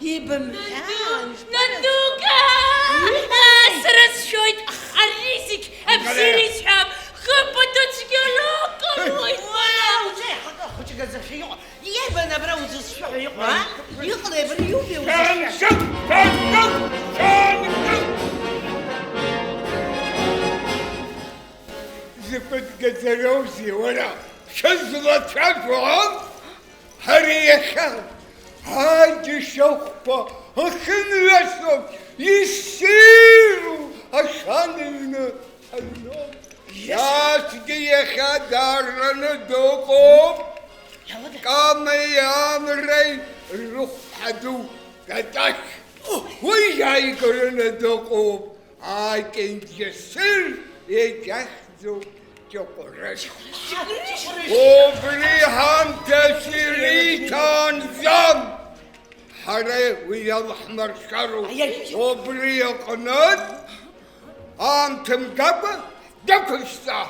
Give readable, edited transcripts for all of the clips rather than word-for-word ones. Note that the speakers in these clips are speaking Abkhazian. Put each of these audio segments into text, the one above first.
يبمحان ندوكا سرس شويت حريسك ابسيري سحاب خبطت سكالوكا واو زي حقا خوش قزق شيء يبنا بروز الصبح يقرا يقضي بريوبي شنشق زفت قزروسي ولا شزلت شفعهم هريخا هاج الشوقة خنرسهم يسيروا عشان النوم يا سيدي خدار ندوقهم قام يا مري الروح حدو قدك ويا يقولون ندوقهم هاي كنت يسير يجهزوا جقرش وبريهم تسيريتان زم حري ويا الأحمر شرو وبري قناد أنتم قبل دكشتا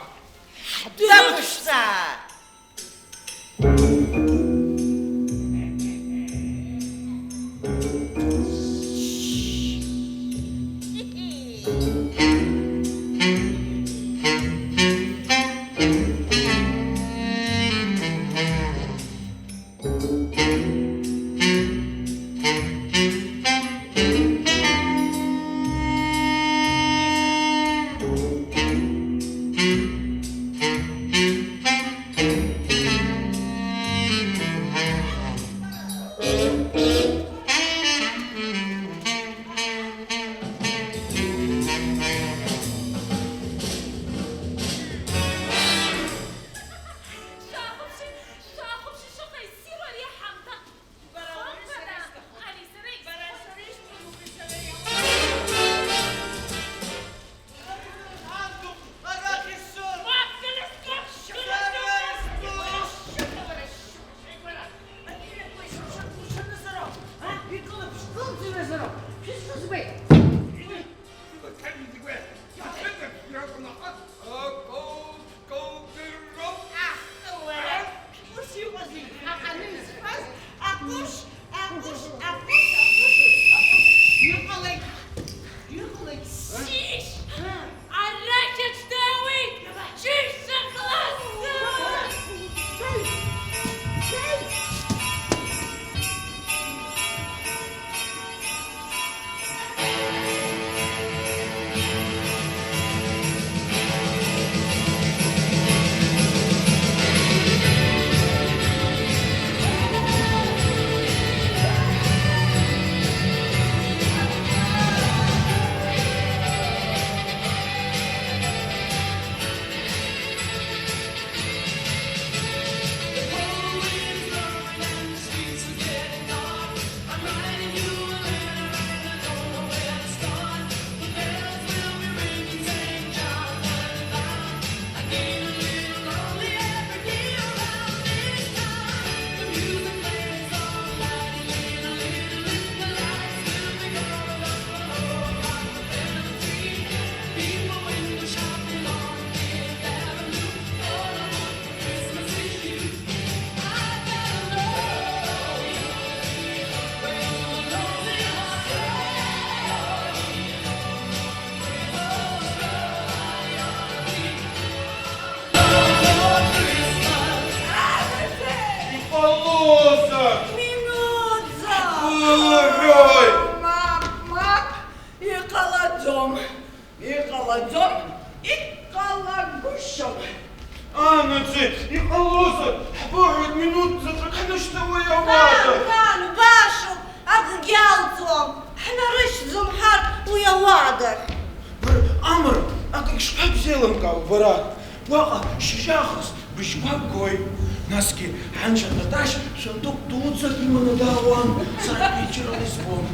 Наски, Анча Наташ, шантук туца именно даван, сарпичер лиспом.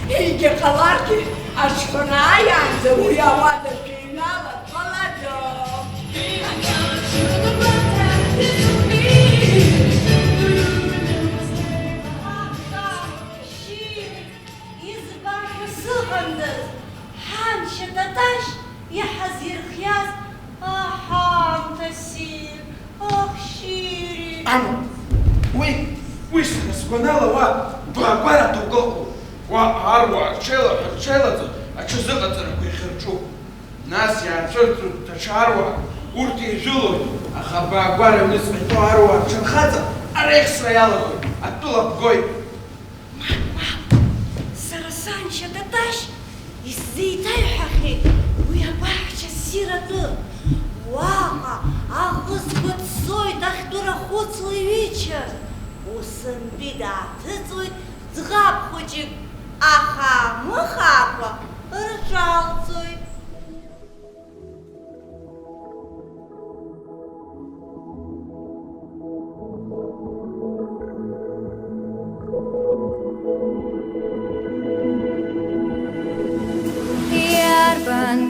Иге каларки, ашкона янза уявада кинала паладо. Анча Наташ, я хазир хьяз, ахам тасир. Amo, uy, uy, se nos ganaba, Багәара дук ыҟоуп. Уа аруаа рҽеилаҵо аҽазыҟаҵарақәа ихьырҿуп. Нас иаацәырҵуеит даҽа аруаа, урҭ еижәылоит, аха абаагәара аҩныҵҟа итәоу аруаа рҽанхаҵа ареихсра иалагоит, атәыла бгоит. Сара саншьа Таташь исзеиҭаҩҳәахьеит уи абаҳча ссир атәы. Уаҟа аҟызқәа цоит ахьтәы рахәыцла иҩыча. Усынтәи дааҭыҵуеит ӡӷаб хәыҷык, аха амыхаақәа рҿалҵоит.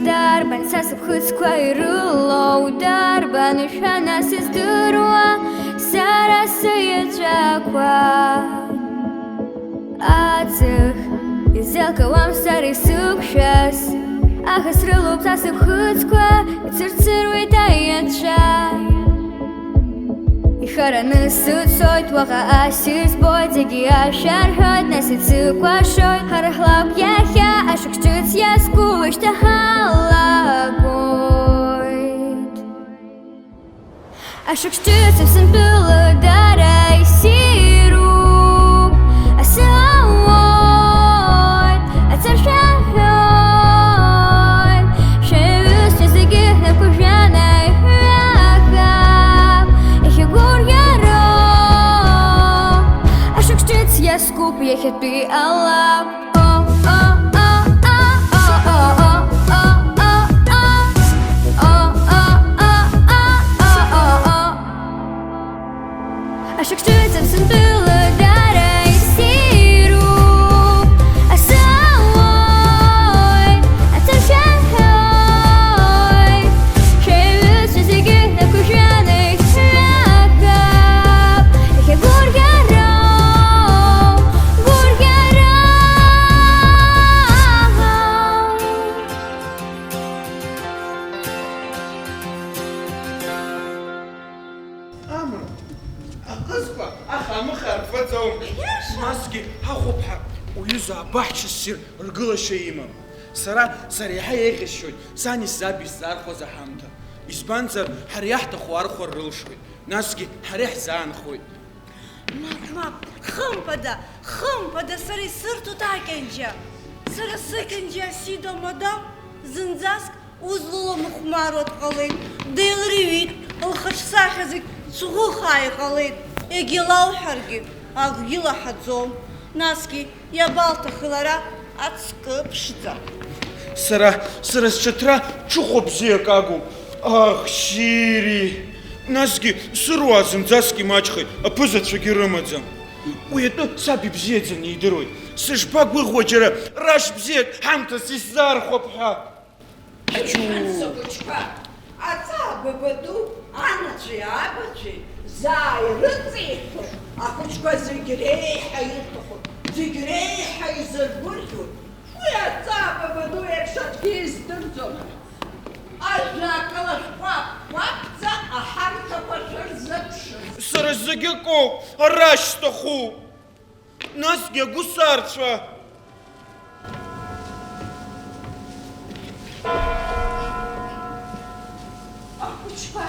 Дарбан сасыԥхыӡқәа ирылоу, дарбан ишәана сыздыруа сара сыеҵәақәа. Аҵых изеилкаауам сара исықәшәаз, аха срылоуп сасыԥхыӡқәа, ицырцыруеит аиаҵәа. Ихараны сыцоит, уаҟа ассир збоит, зегьы ашәа рҳәоит, нас ицыкәашоит, ҳара ҳлакә иахьа ашықәс ҿыц иазку ишьҭаҳалагоит. Ашықәс ҿыц аԥсынтәыла дара иссируп, асы ауоит, ацаршәа ҳәоит, шәаҩызцәа зегьы ҳнапқәа жәана иҳәахап, иахьагәырӷьароуп, ашықәс ҿыц иазкуп иахьатәи алакә. Ашықәс ҿыц аԥсынтәыла дара иссируп, асы ауоит, ацаршәа ҳәоит, шәаҩызцәа зегьы ҳнапқәа жәана иҳәахап, иахьагәырӷьароуп, Амра, аҟызқәа аха-амыха рфыҵоуп. Насгьы ҳахәыԥҳа уҩыза абаҳча ссир ргылашьа имам. Сара иаҳа еиӷьасшьоит сани саби исзаархәаз аҳамҭа. Избанзар, ҳара иаҳҭаху архәар рылшоит, насгьы ҳара иаҳзаанхоит. Мап, хымԥада сара исырҭоит акьанџьа. Сара сыкьанџьа сида-мада зынӡаск узлыламыхәмаруа дҟалеит, деилрыҩит, лхаҿсахьа зегь цәӷәыхаа иҟалеит. Егьилауҳәаргьы акгьы лаҳаӡом. Насгьы иабалҭахи лара ацкы ԥшӡа. Сара сҽаҭра ҽыхәа бзиак агуп. Ах, шьири! Насгьы сыруаа зынӡаск имаҷхеит, аԥызацәагьы рымаӡам. Уи атәы саб ибзиаӡаны идыруеит. Сышԥагәыӷуа џьара рашь бзиак ҳамҭас исзаархәап ҳәа. Сыхәыҷқәа, аҵаа ду анацәеи абацәеи заа ирыҵеиҭәоит, ахәыҷқәа зегь реиҳа ирҭахуп, зегь реиҳа изыргәырӷьоит. Уи аҵаа ду еиԥш акгьы издырӡом. Ажәакала шәҟәаҟәаҟәӡа аҳамҭақәа шәырзыԥшыз. Сара зегьы акоуп, арашь сҭахуп. Насгьы агәысаарцәа. Ахәыҷқәа,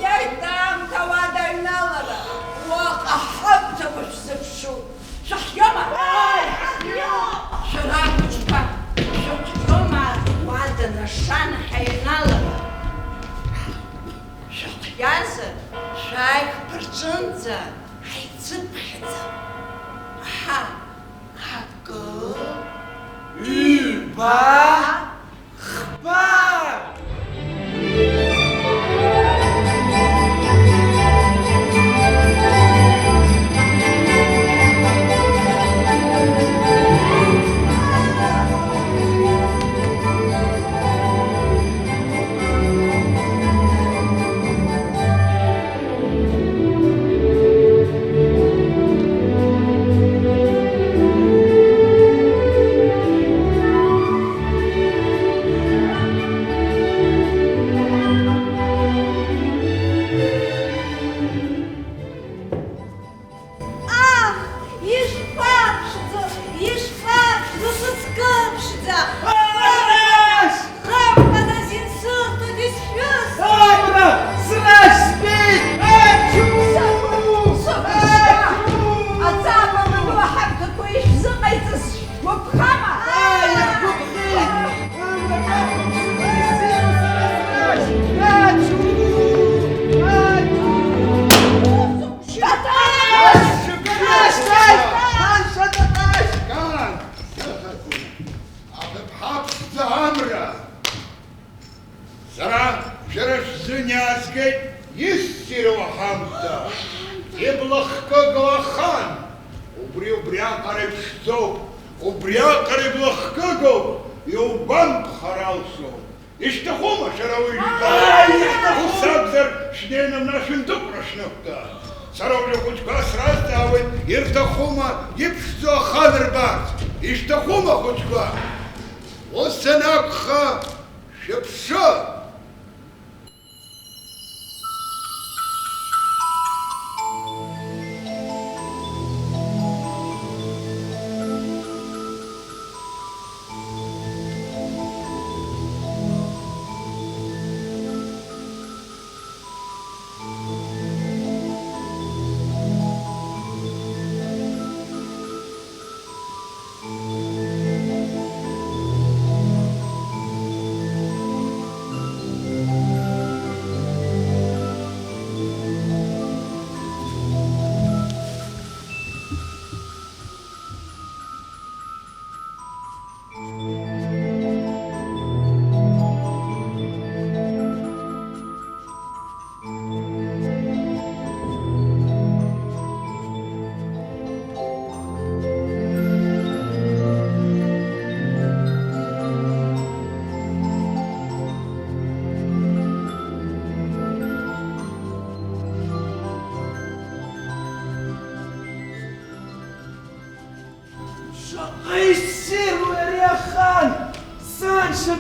иаиҭаамҭауада аҩналара, уаҟа аҳамҭақәа шәзыԥшуп. Шәахиома? Шәара ахәыҷқәа, шәахиома уада нашан ҳаиналара? Шәахиазар, шәааи ҳԥырҿынӡа ҳаицыԥхьаӡа. Аҳа, акы, Ҩба, хба! Назгет иссиру хамта. Иблахка галахан. Убриака репшто. Убриака реблахка гал. И убан харалсо. Иштахума шаравыжка. Усабзар шнейном нашим допрошнокта. Саровлю кучка сраздавы. Иртахума епшто ханербат. Иштахума кучка. Осанакха шепша.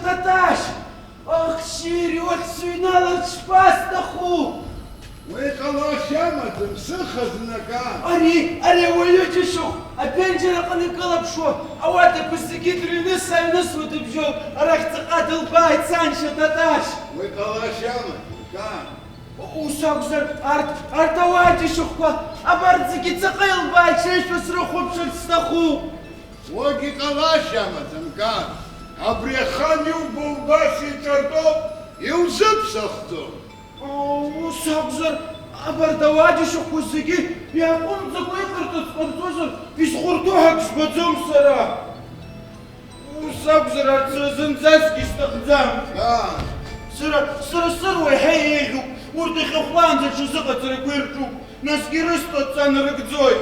Таташ! Ах, Шириот суйналат шпастаху! ويقلاشامة مسخز نكان. أري وليت شو أبنجر قني قلب شو أواتك بسكيت رنسا نسوة بجو أراك تقاتل بايت سانشا تتاش ويقلاشامة كان. وساقزر أرت أواتي شوكوا أبارت زكي تقيل بايت شيش وسرخو بشلستخو ويقلاشامة كان. أبريخاني وبوغاسي تردو يوزب سختو. وساقزر أبردواجي شوكو زكي يقوم زكوي قرطس قرطوزر بيسخورتوها كسبتهم سرا وساقزر أرتسزن زاسكي استخدام سر ويحييجو ورتي خفلان زي شزقة تركويرجو ناسكي رستو تسان ركزوي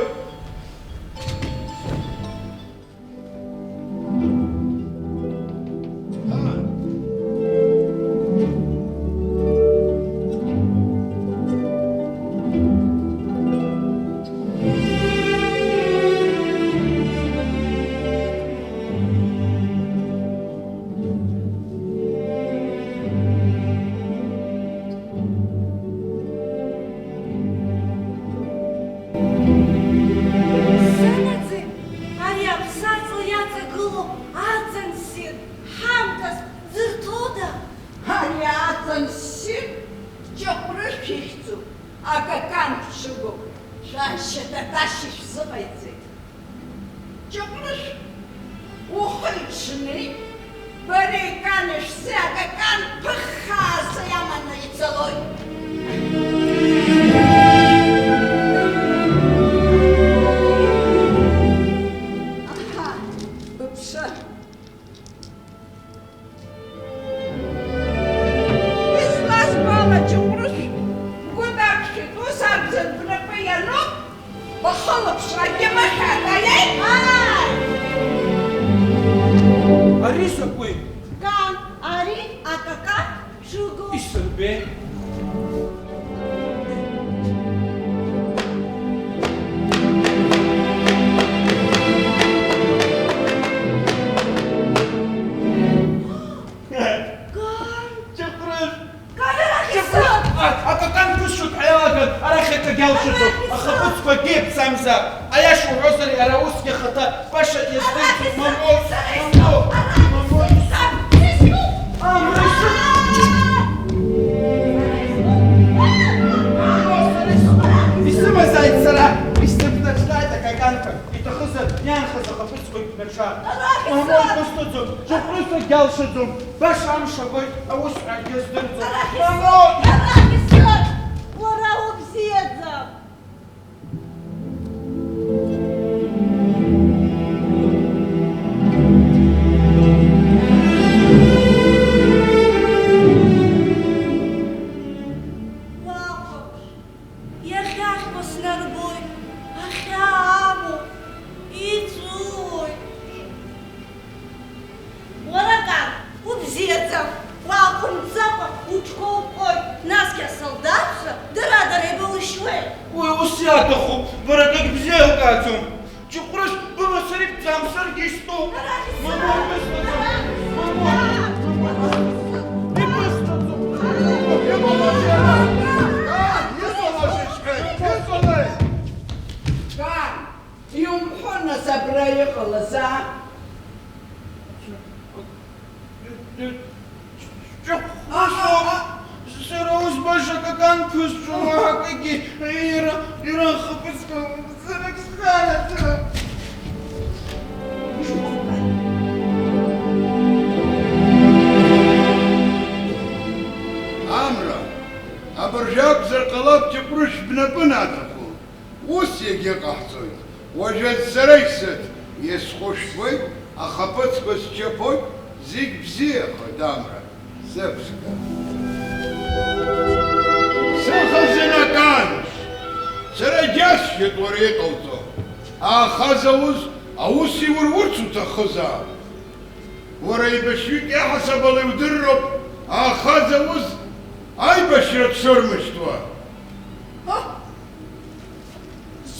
кисту. Мамо, не пусту. Не поможешь! Не поможешь! Кан, يومحونا صبرا يخلصا. Сыроус баша какан пюсчума, какие ира хапыска, сырекскара. Амра, абыржак зырқалап тепрыш бнапынатықу. Ус еге қахцой. Уажет сарайсет, ес хоштвой, а хапыцко счепой, зиг бзиехой, Амра. Сепска. Сахазинакан. Сарадяс етворекалто. А хазауз, аус ивурвурцута хаза. ورای بشوی که حسابالی و در رب آخاز اوز ای بشرت سرمش تو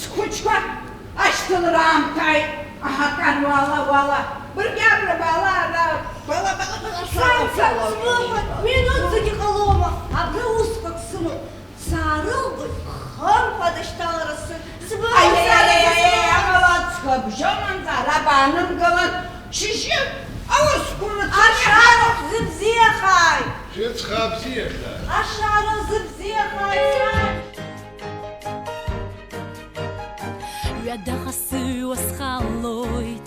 Скучка, açtılır amtay. Aha kan valla. Bir gavra bala. Санса, слухай, минутки колома, а бруско ксыну. Сарылгы, хам падышталарысы. Ай, молодцка, бжоман зарабаным гылын. Шишим, ауыз курыт. Ашаров зыбзехай. Шец хабзиеха. Ашаров зыбзехай. Yadahası waskhaloit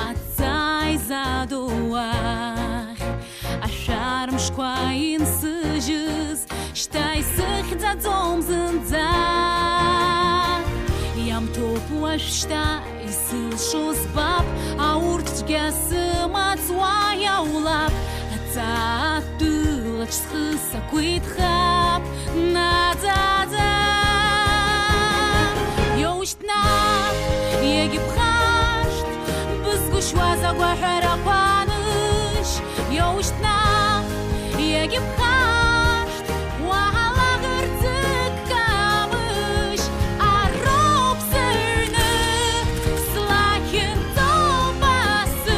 atzai zaduach Asharm shkwain sujus Shtai sich zadzom zindzach Yam top wash shtai sil shos bab Aurt tgasım atzwaya ulap Atzat dulach schisa kwit chab Nadzadzah يوشتناك يجي بخاشت بسقوش وازاق وحرق وانش يوشتناك يجي بخاشت وهلا غرتك كامش عروب سرنك سلاكن طوباسك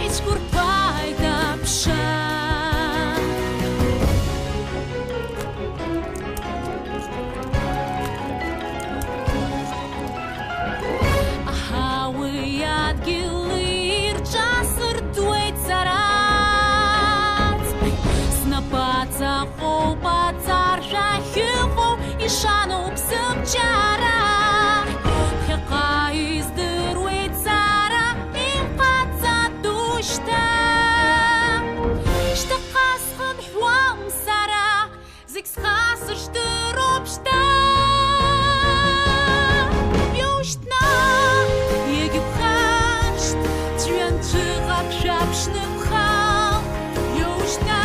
اشكر بايدا بشاك Hawiyat gilir jasır duet sarat Snapata obatar jahivo ishanu psım çara Hekaiz duet sara imqatsa duşta Shtaqas khad hwam sara Ziks khasır shturobshta Yoshna Шапшным хал, южна,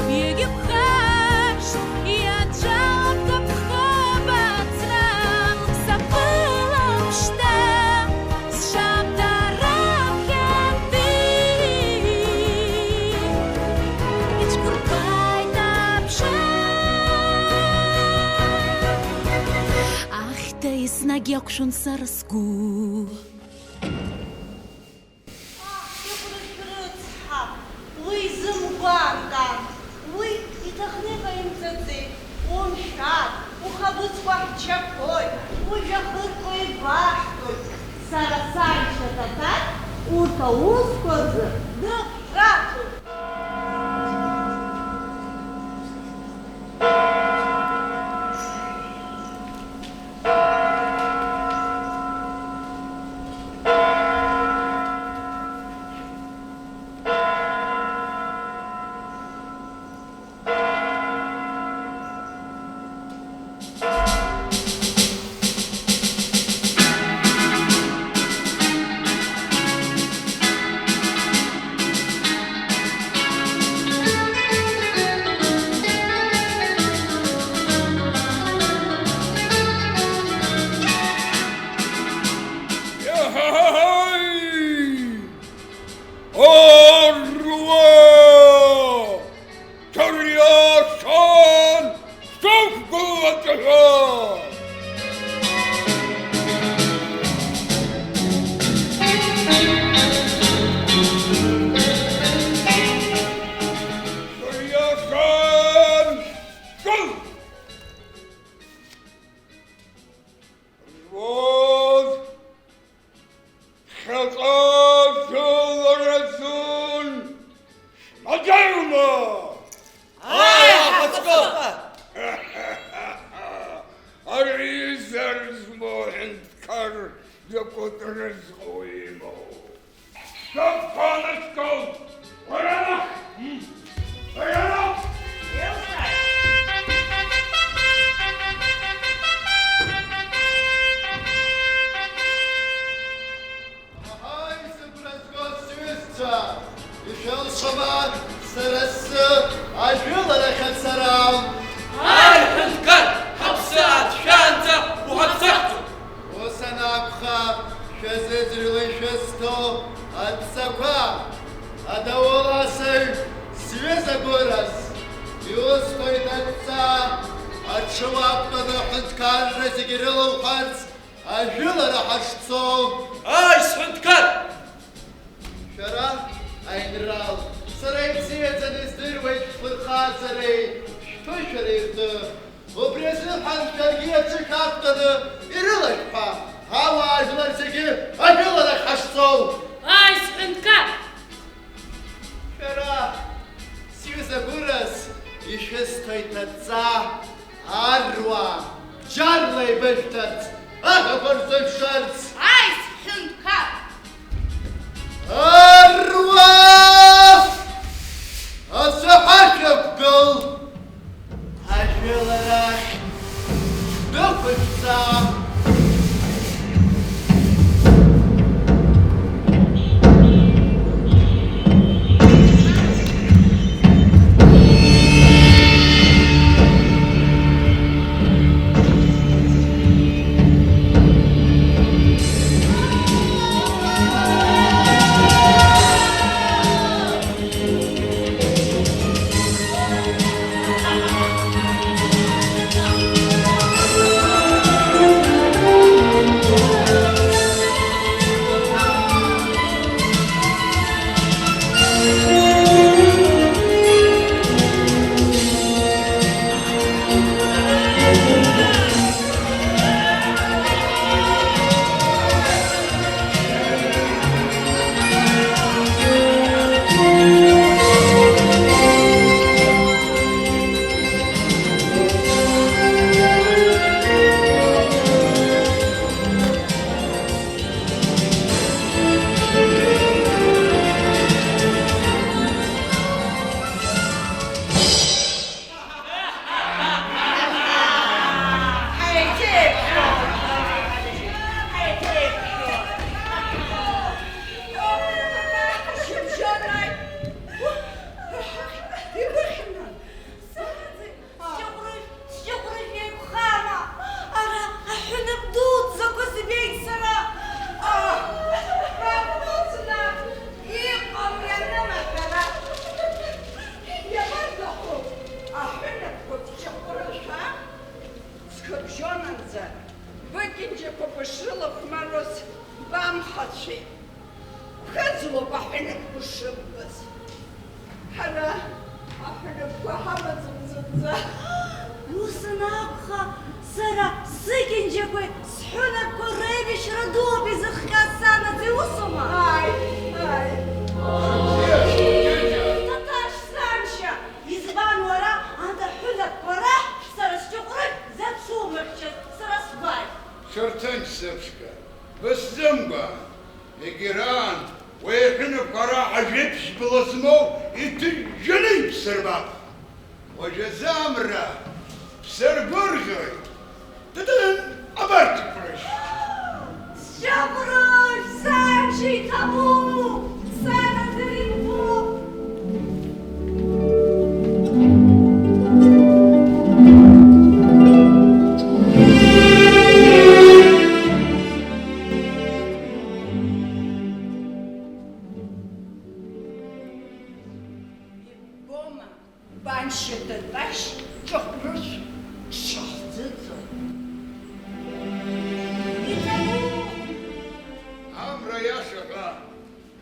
егип хаш, я джалка пхабатра, сапылам штам, с шабдарам хенди. Ич курбай тапша. Ах, да и снаги окшун сараску. Уй зымгванкан, уй итахнеха имцацы, умшат, ухабыцквах чакой, уй жахыркой башкой, сарасайша татар, урта ускозы, да рату. Закот разго имал. Стопаночку! Порядок! Порядок! الشباب سرس عجل لك السلام هاي حنتكر حبسات شانته وهبسخته وسنابخا شزدر وشستو البسكوا أدولا سير سويزا غورس يوسكو يدنسا الشباب تدو حنتكر رزقرلو الحرس عجل لحشتو هاي حنتكر شرا أين الرال سري بسيطة نزدر ويش فرخات سري شتو شريفته وبريزل حال شرقية تشكافتده إرلك با هاو عجلر سكي أجل لك حشتو هاي حنتكر شرا سيوزا بورس يشستوي تتزا أروا جارلي بشتت أغبر زلشرت هاي حنتكر أرواح أصحك بقل أجل لك دفشتا Викиньте попишило хмарось вам хачі. Хезло бахинек пушиббас. Хара, ахинек пахамазымзынза. Юсынапха сара сыкинчекой схюнак коребиш радоби захкасана ты усума. Ай, ай. Таташ самша избан вара анда хюнак кора сара стюкрык зацумырчат сара свай. شرطن سبشكا بس زنبا يقران ويحن بقراحة جبش بلزمو يتجني بسربا وجزامرة بسر برغي تدن عبرت فرش Стюкрык самши табу сара дыринбу. Бома, баншеты таш, чохруш, шахтыцу. عمرا يا شغا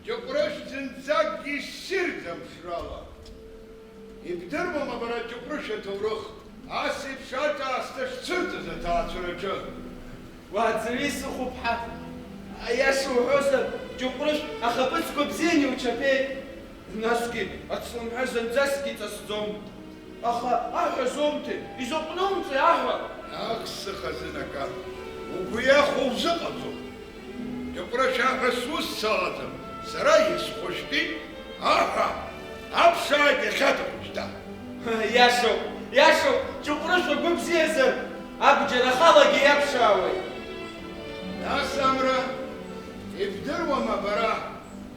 جبرش تنزاق يسير زمشرالا يبدر ما برا جبرش تورخ عاسب شاتا استشترت زتا ترجل وهتزريس خبحة أياش وحسن جبرش أخبتكو بزيني وشبيك ناسكي أتصلم حزن زاسكي تصدم أخا زومتي إزوقنومتي أحوى أقص خزنك وبياخو زقطو Ахьагас усцалаӡам, сара исхәышәтәит, аха, аԥшааит иахьаҭахушьҭа. Иашоуп, иашоуп, Ҷыҟәрышә агәы бзиазар, абџьар ахалагьы иаԥшаауеит. Нас, Амра, ибдыруама бара,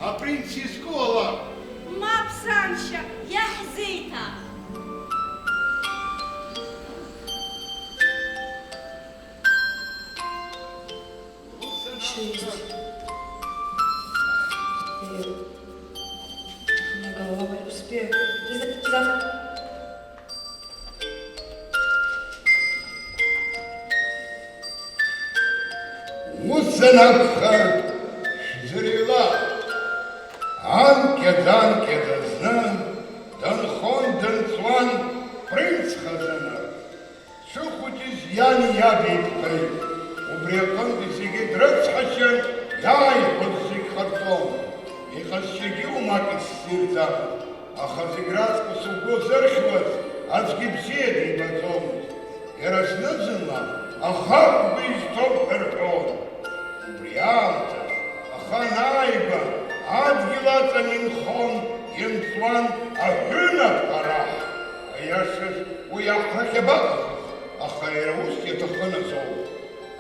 апринц изку ала? Мап, саншьа, иаҳзеиҭа. Голова не успею. Завтра. Мусанакха шзырила, анке дазна, данхон данцван принц хазана. Шухутиз яни ябитхай, убрякон дизиги драцхачан, яй ходзик хартом. Ихасшиги умакис сирзам, ахазиградску суго зерхваз, ацги бседи базом. Ерасназына, ахак бистом херхон. Убриамта, аханайба, адгилаца минхон, янцван, ахюна парах. Аяшыз уяхрахебак, ахаираус етаханазов.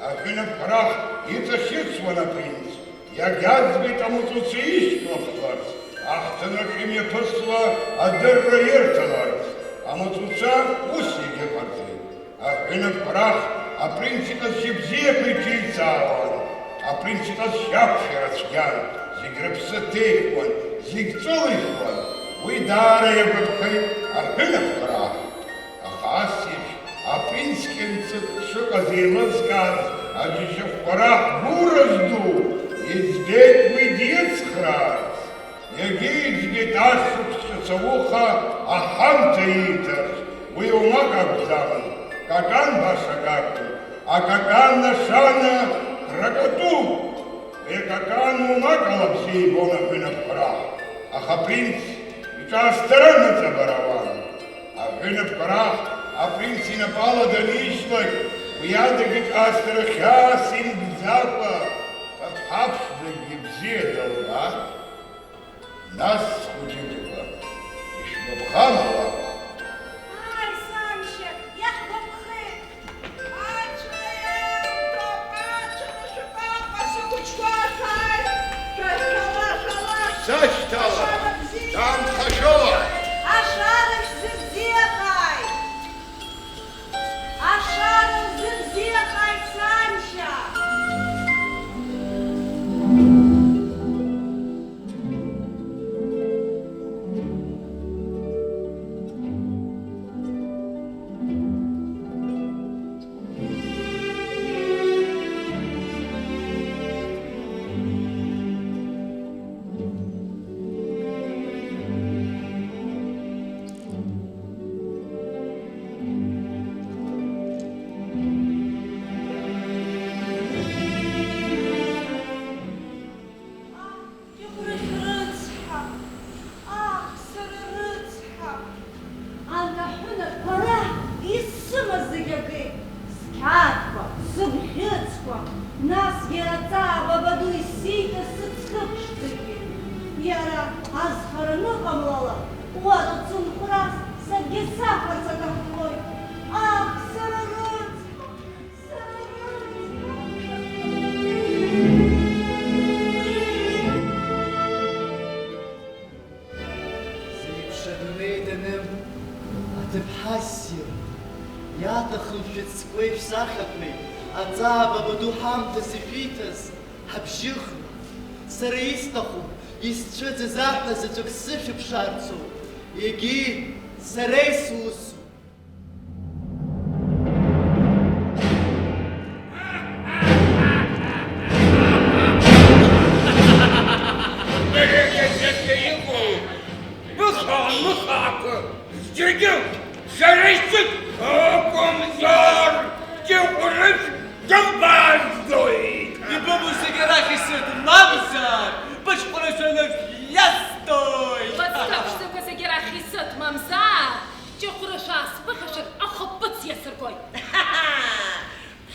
Ахюна парах, ицашитсвана принц. Ягязбит амуцуцишклахларц, ахтанахим епысла адырра ерталарц, амуцуца усиге парты. Ахюна парах, а принцикас шибзепы цаван, а принцикас шапшерацьян, зигрепсатыхван, зигцолыхван, уйдара ебыпхай, ахюна парах. Ахасив, а принцкинцет шуказиласказ, а дишев парах буразду, избед мы детсхраз, егидзбед ашукшацавуха, ахам таитар, вы ума габзан, какан ваша габду, а какан нашана кракату, и какан ума калапсей бона винапхра, аха принц, и ка старанна забараван, а винапхра, а принц и напала данишлак, уядагит астрахя сингзапа, Абсдыги бзедала, нас удивила, ишбабхамала. Ай, саншьа, яҳбапхеит. Ачуето, ачуно шупапа, шукучкуахай. Шашкала, Сачтала, там хашова. Ашарыш зыбзехай. Ашарыш зыбзехай, саншьа. Сара исҭаху, исцәыӡыз аҳәа заҵәык сышәыԥшаарцу, егьи сара исусу.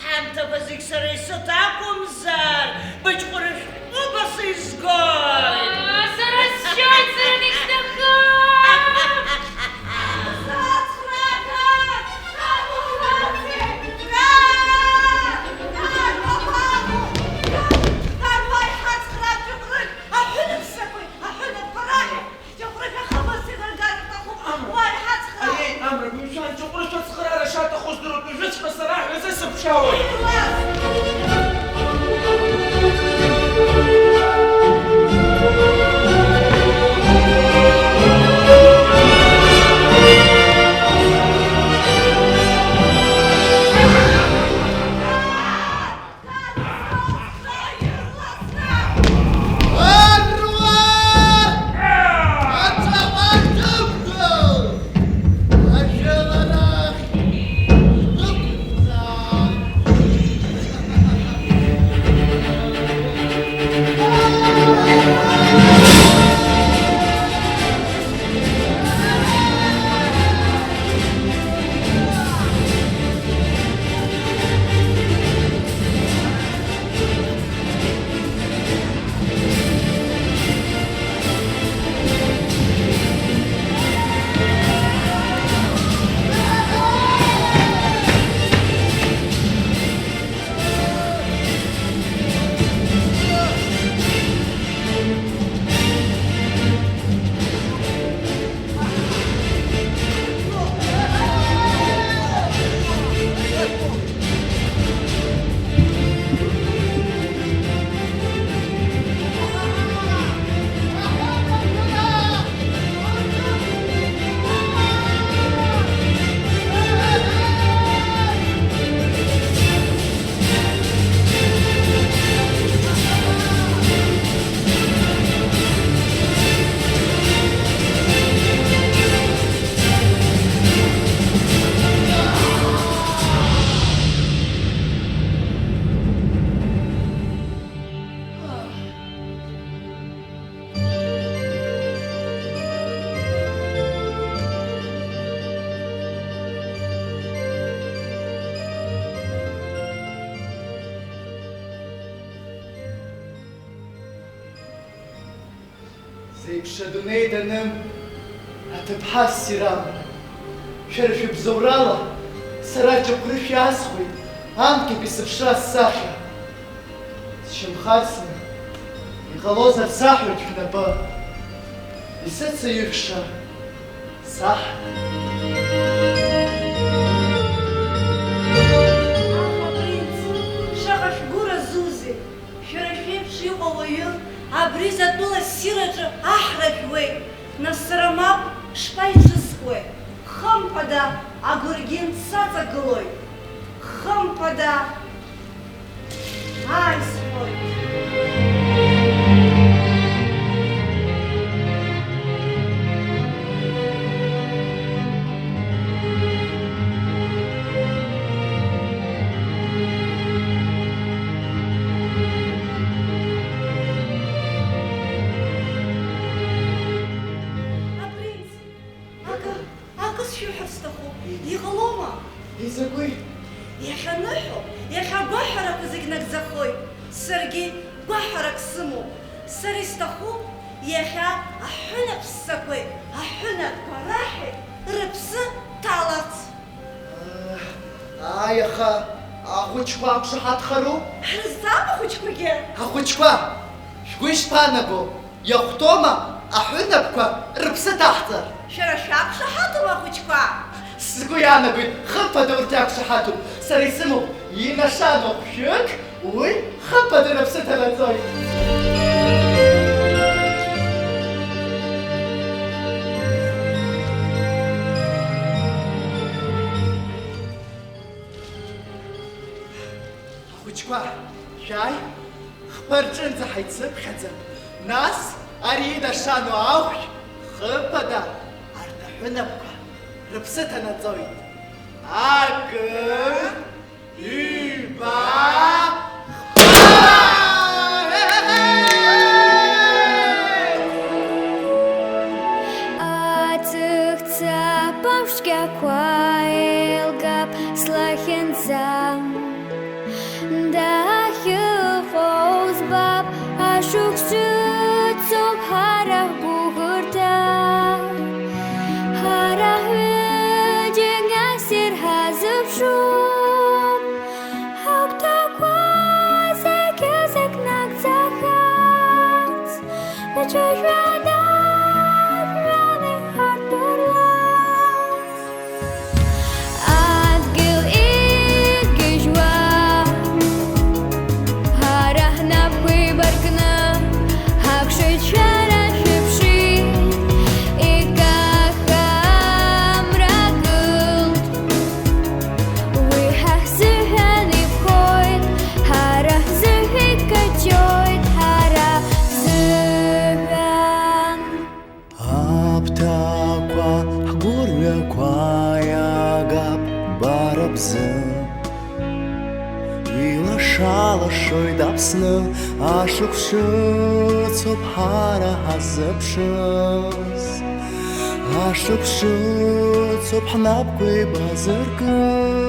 Ҳамҭақәа зегь сара исыҭ акәымзар, Быҷкәырыш убас זייפש אדוני דנם, התבחה סירם. שרף יבזורלה, сара џьабӷрышә иасхәеит, амкьыпи сыԥшра ссахьа. Сшьамхарсны, иҟалозар саҳәоит шәнапы, исыцеиҩша, саҳ. Аха, принц, шаҟа шәгәыразузеи, шәара шәеиԥш иҟоу ауаҩы абри затәыла ссираҿы аҳра жәуеит, нас сара мап шԥаиҿысхуеи? Хымԥада агәыргьын саҵагылоит, хымԥада аисхоит. Иҟалома? Изакәи? Иахьаныҳәо, иахьа гәаҳәарак зегь нагӡахоит. Саргьы гәаҳәарак сымоуп. Сара исҭахуп иахьа аҳәынаԥссақәеи аҳәынапқәа раҳи рыԥсы ҭаларц. Ааи, аха ахәыҷқәа ақәшаҳаҭхару? Ҳрызҵаап ахәыҷқәагьы? Ахәыҷқәа, шәгәы ишԥаанаго, иахәҭоума аҳәынаԥқәа рыԥсы ҭаҳҵар? Шәара шәақәшаҳаҭума ахәыҷқәа? Сгәы иаанагоит, хымԥада урҭ иақәшаҳаҭуп. Сара исымоуп инашано хәшәык, уи хымԥада рыԥсы ҭанаҵоит. Ахәыҷқәа, шәааи, хԥа рҿынӡа ҳаицыԥхьаӡа, нас ари инашано ахәшә хымԥада арҭ аҳәынаԥқәа рыԥсы ҭанаҵоит. Акыр, ҩба, Аҵыхца павшьцәгьақәа еилгап слахьынҵа, дахьыҟоу збап, ашықәсыцуп ҳара ҳгәыӷырҭа. Ҳара ҳҩыџьегь ассир ҳазыԥшуп, ҳагәҭақәа зегь-зегь нагӡахарц, баҿыжәҩада жәҩани ҳарбырларц. Адгьыл игьежьуа, ҳара ҳнапқәа еибаркны, ҳақәшәеит шәара шәыԥши, икаха амрагылт, уи ҳаҳзыҳәан иԥхоит, ҳара ҳзыҳәа икаҷоит, ҳара ҳзыҳәан. Аԥҭақәа ҳгәырҩақәа иагап бара бзы, илашалашоит Аԥсны, ашықәсыцуп ҳара ҳазыԥшыз, ашықәсыцуп ҳнапқәа еибазыркыз.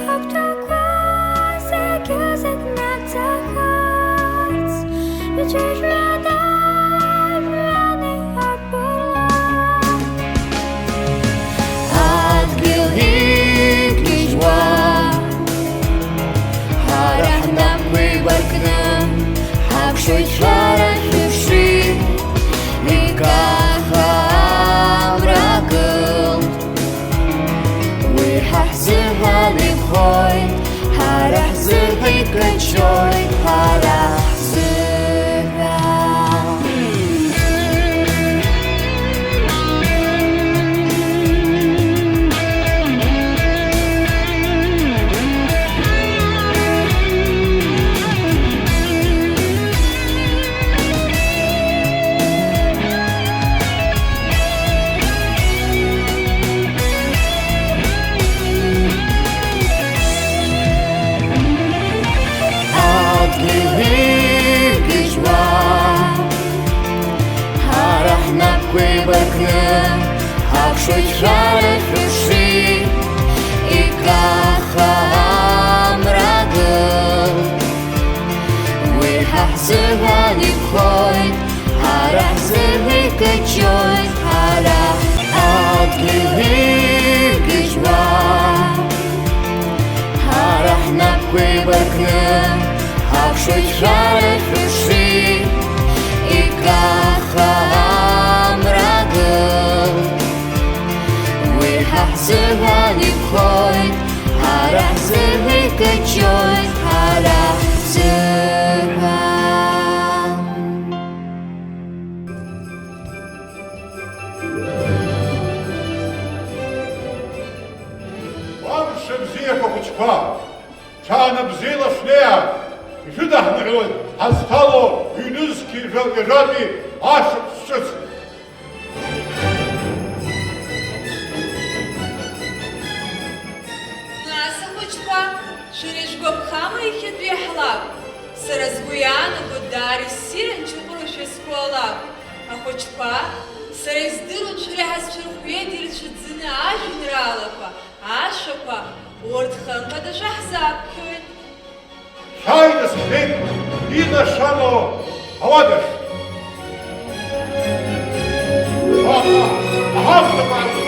Ҳагәҭақәа зегь-зегь нагӡахарц, баҿыжәҩада жәҩани ҳарбырларц. Адгьыл игьежьуа, ҳара ҳнапқәа еибаркны, ҳақәшәеит шәара шәыԥши, икаха амрагылт, уи ҳаҳзыҳәан иԥхоит, ҳара ҳзыҳәа икаҷоит, ҳара ҳзыҳәан. Адгьыл игьежьуа, ҳара ҳнапқәа еибаркны, ҳақәшәеит шәара шәыԥши, икаха амрагылт, уи ҳаҳзыҳәан иԥхоит, ҳара ҳара зыҳыкачоит ҳара адгьылгьыжьуа ҳара ҳнапқәа еибаркны ҳаԥшуеит шәарахьыԥши икаха амрагыл уи ҳаҳзыҳәан иԥхоит ҳара ҳзыҳыкачоит ҳара ҳзыҳәан Амша бзиақәа хәыҷқәа, ҽаанбзиала шәнеиа, ишәыдаҳныҳәоит ҳазҭало ҩнызқьи жәа-жәатәи ашықәс ҿыц. Нас, ахәыҷқәа, шәара ишәгәаԥхама иахьатәи аҳлак? Сара сгәы иаанаго даара иссирын ҷыҟәра шәазқәалак. Ахәыҷқәа, сара издыруан шәара ҳазшәырхәиеит ирцәыӡны ажәеинраалақәа, ашәақәа, урҭ хымԥада шәаҳзаԥхьоит. Шәааины сҳәеит, инашало ауадахь. Аҳамҭақәа